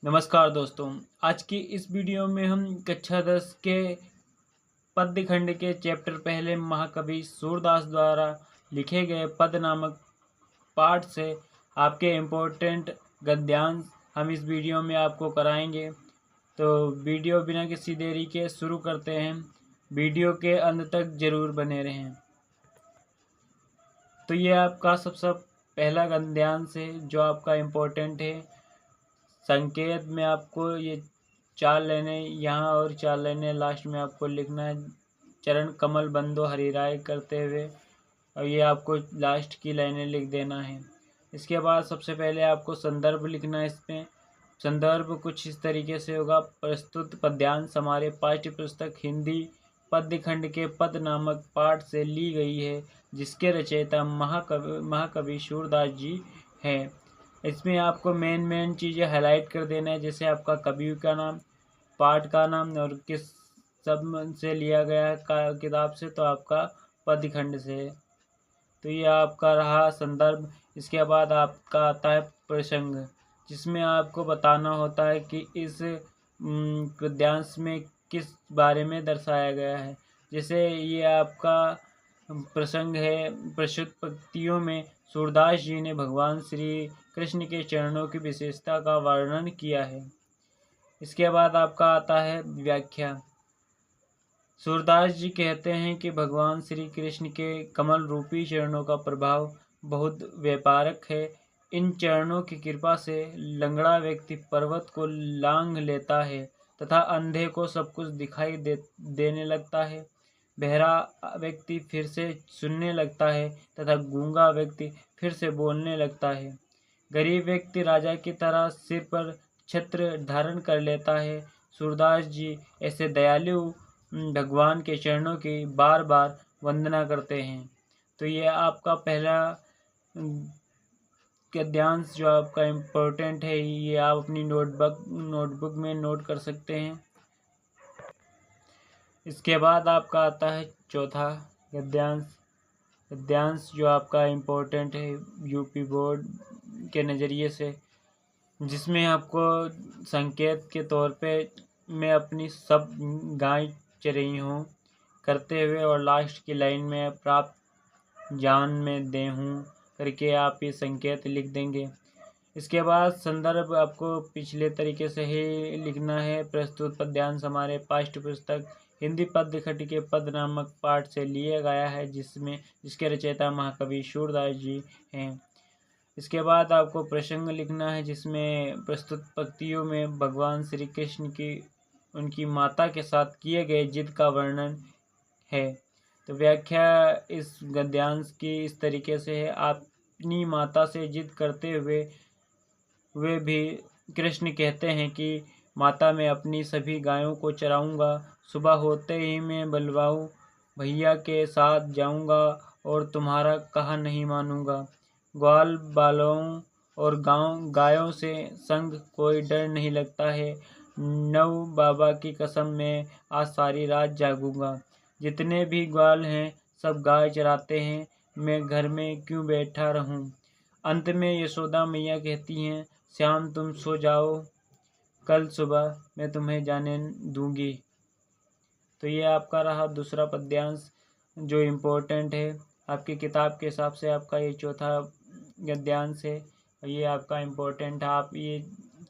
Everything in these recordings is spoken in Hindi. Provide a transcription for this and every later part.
नमस्कार दोस्तों। आज की इस वीडियो में हम कक्षा 10 के पद्य खंड के चैप्टर पहले महाकवि सूरदास द्वारा लिखे गए पद नामक पाठ से आपके इम्पोर्टेंट गद्यांश हम इस वीडियो में आपको कराएंगे। तो वीडियो बिना किसी देरी के शुरू करते हैं। वीडियो के अंत तक ज़रूर बने रहें। तो ये आपका सबसे पहला गद्यांश है जो आपका इम्पोर्टेंट है। संकेत में आपको ये 4 लाइनें यहाँ और 4 लाइनें लास्ट में आपको लिखना है। चरण कमल बंदो हरिराय करते हुए, और ये आपको लास्ट की लाइनें लिख देना है। इसके बाद सबसे पहले आपको संदर्भ लिखना है। इसमें संदर्भ कुछ इस तरीके से होगा। प्रस्तुत पद्यांश हमारे पाठ्य पुस्तक हिंदी पद्य खंड के पद नामक पाठ से ली गई है, जिसके रचयिता महाकवि सूरदास जी हैं। इसमें आपको मेन चीज़ें हाईलाइट कर देना है, जैसे आपका कवि का नाम, पाठ का नाम और किस सब से लिया गया है किताब से, तो आपका पद्य खंड से है। तो ये आपका रहा संदर्भ। इसके बाद आपका आता है प्रसंग, जिसमें आपको बताना होता है कि इस गद्यांश में किस बारे में दर्शाया गया है। जैसे ये आपका प्रसंग है। प्रस्तुत पंक्तियों में सूरदास जी ने भगवान श्री कृष्ण के चरणों की विशेषता का वर्णन किया है। इसके बाद आपका आता है व्याख्या। सूरदास जी कहते हैं कि भगवान श्री कृष्ण के कमल रूपी चरणों का प्रभाव बहुत व्यापक है। इन चरणों की कृपा से लंगड़ा व्यक्ति पर्वत को लांघ लेता है तथा अंधे को सब कुछ दिखाई देने लगता है। बहरा व्यक्ति फिर से सुनने लगता है तथा गूंगा व्यक्ति फिर से बोलने लगता है। गरीब व्यक्ति राजा की तरह सिर पर छत्र धारण कर लेता है। सूरदास जी ऐसे दयालु भगवान के चरणों की बार बार वंदना करते हैं। तो ये आपका पहला गद्यांश जो आपका इम्पोर्टेंट है, ये आप अपनी नोटबुक में नोट कर सकते हैं। इसके बाद आपका आता है चौथा गद्यांश जो आपका इम्पोर्टेंट है यूपी बोर्ड के नज़रिए से, जिसमें आपको संकेत के तौर पे मैं अपनी सब गाय चरही हूँ करते हुए और लास्ट की लाइन में प्राप्त जान में दे हूँ करके आप ये संकेत लिख देंगे। इसके बाद संदर्भ आपको पिछले तरीके से ही लिखना है। प्रस्तुत पद्यांश हमारे पाठ्य पुस्तक हिंदी पद्य खंड के पद नामक पाठ से लिया गया है, जिसके रचयिता महाकवि सूरदास जी हैं। इसके बाद आपको प्रसंग लिखना है, जिसमें प्रस्तुत पंक्तियों में भगवान श्री कृष्ण की उनकी माता के साथ किए गए जिद का वर्णन है। तो व्याख्या इस गद्यांश की इस तरीके से है। अपनी माता से जिद करते हुए वे भी कृष्ण कहते हैं कि माता मैं अपनी सभी गायों को चराऊंगा। सुबह होते ही मैं बलवाऊ भैया के साथ जाऊंगा और तुम्हारा कहा नहीं मानूंगा। ग्वाल बालों और गायों से संग कोई डर नहीं लगता है। नव बाबा की कसम मैं आज सारी रात जागूंगा। जितने भी ग्वाल हैं सब गाय चराते हैं, मैं घर में क्यों बैठा रहूं। अंत में यशोदा मैया कहती हैं, श्याम तुम सो जाओ, कल सुबह मैं तुम्हें जाने दूंगी। तो ये आपका रहा दूसरा पद्यांश जो इम्पोर्टेंट है। आपकी किताब के हिसाब से आपका ये चौथा गद्यांश है और ये आपका इम्पोर्टेंट है। आप ये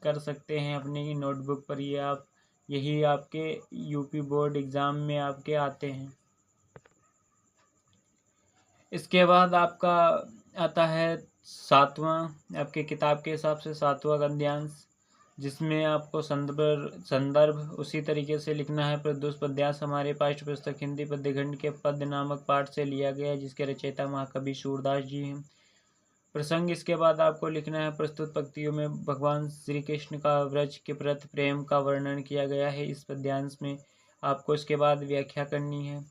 कर सकते हैं अपनी नोटबुक पर। ये आप यही आपके यूपी बोर्ड एग्ज़ाम में आपके आते हैं। इसके बाद आपका आता है सातवां, आपके किताब के हिसाब से सातवां गद्यांश, जिसमें आपको संदर्भ उसी तरीके से लिखना है। प्रस्तुत पद्यांश हमारे पाठ्य पुस्तक हिंदी पद्य खंड के पद नामक पाठ से लिया गया है, जिसके रचयिता महाकवि सूरदास जी हैं। प्रसंग इसके बाद आपको लिखना है। प्रस्तुत पंक्तियों में भगवान श्री कृष्ण का व्रज के प्रति प्रेम का वर्णन किया गया है। इस पद्यांश में आपको इसके बाद व्याख्या करनी है,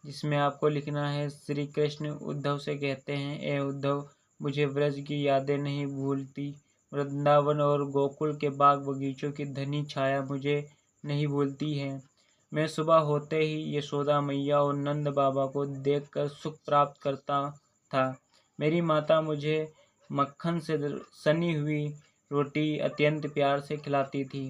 जिसमें आपको लिखना है। श्री कृष्ण उद्धव से कहते हैं, ए उद्धव मुझे व्रज की यादें नहीं भूलती। वृंदावन और गोकुल के बाग बगीचों की घनी छाया मुझे नहीं भूलती है। मैं सुबह होते ही यशोदा मैया और नंद बाबा को देखकर सुख प्राप्त करता था। मेरी माता मुझे मक्खन से सनी हुई रोटी अत्यंत प्यार से खिलाती थी।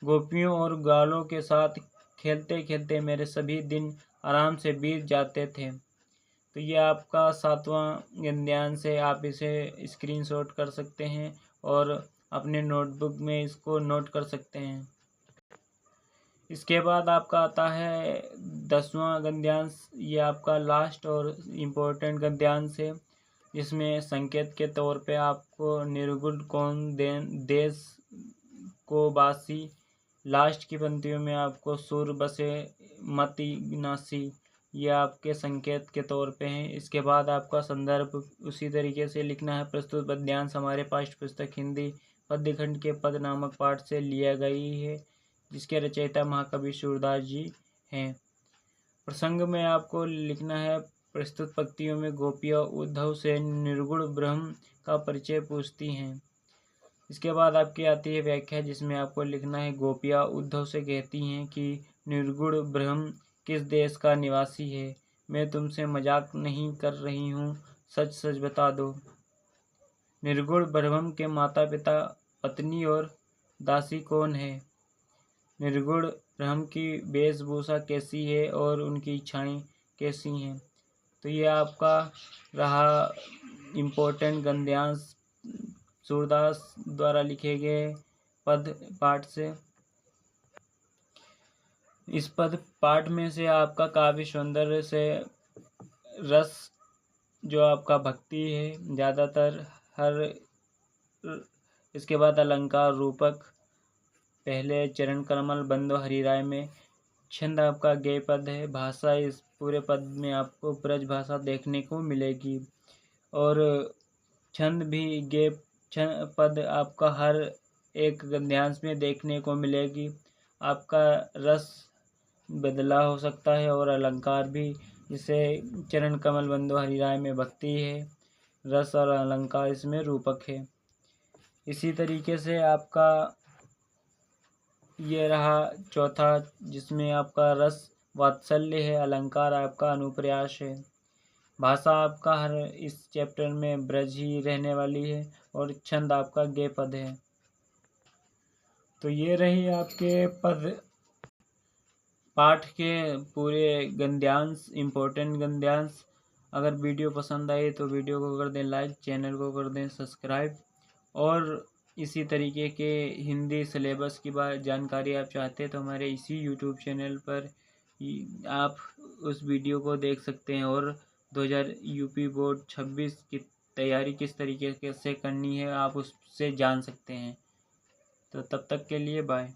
गोपियों और ग्वालों के साथ खेलते खेलते मेरे सभी दिन आराम से बीत जाते थे। तो ये आपका 7वां गद्यांश है। आप इसे स्क्रीनशॉट कर सकते हैं और अपने नोटबुक में इसको नोट कर सकते हैं। इसके बाद आपका आता है 10वां गद्यांश। ये आपका लास्ट और इम्पोर्टेंट गद्यांश है, जिसमें संकेत के तौर पे आपको निर्गुण कौन देश को बासी, लास्ट की पंक्तियों में आपको सुर बसे मति नासी, ये आपके संकेत के तौर पे हैं। इसके बाद आपका संदर्भ उसी तरीके से लिखना है। प्रस्तुत पद्यांश हमारे पाठ्य पुस्तक हिंदी पद्यखंड के पद नामक पाठ से लिया गई है, जिसके रचयिता महाकवि सूरदास जी हैं। प्रसंग में आपको लिखना है, प्रस्तुत पंक्तियों में गोपियाँ उद्धव से निर्गुण ब्रह्म का परिचय पूछती हैं। इसके बाद आपकी आती है व्याख्या, जिसमें आपको लिखना है, गोपियाँ उद्धव से कहती हैं कि निर्गुण ब्रह्म किस देश का निवासी है। मैं तुमसे मजाक नहीं कर रही हूँ, सच सच बता दो। निर्गुण ब्रह्म के माता पिता, पत्नी और दासी कौन है। निर्गुण ब्रह्म की वेशभूषा कैसी है और उनकी इच्छाएं कैसी हैं। तो ये आपका रहा इम्पोर्टेंट गद्यांश सूरदास द्वारा लिखे गए पद पाठ से। इस पद पाठ में से आपका काव्य सौंदर्य से रस जो आपका भक्ति है ज़्यादातर हर। इसके बाद अलंकार रूपक पहले चरण कमल बंदो हरिराय में। छंद आपका गेय पद है। भाषा इस पूरे पद में आपको ब्रज भाषा देखने को मिलेगी और छंद भी गेय पद आपका हर एक गद्यांश में देखने को मिलेगी। आपका रस बदला हो सकता है और अलंकार भी, जिसे चरण कमल बंदो हरिराय में भक्ति है, रस और अलंकार इसमें रूपक है। इसी तरीके से आपका ये रहा चौथा, जिसमें आपका रस वात्सल्य है, अलंकार आपका अनुप्रयास है। भाषा आपका हर इस चैप्टर में ब्रज ही रहने वाली है और छंद आपका गेय पद है। तो ये रही आपके पद पाठ के पूरे गद्यांश, इम्पोर्टेंट गद्यांश। अगर वीडियो पसंद आए तो वीडियो को कर दें लाइक, चैनल को कर दें सब्सक्राइब। और इसी तरीके के हिंदी सिलेबस की जानकारी आप चाहते हैं तो हमारे इसी यूट्यूब चैनल पर आप उस वीडियो को देख सकते हैं और 2000 यूपी बोर्ड 26 की तैयारी किस तरीके से करनी है आप उससे जान सकते हैं। तो तब तक के लिए बाय।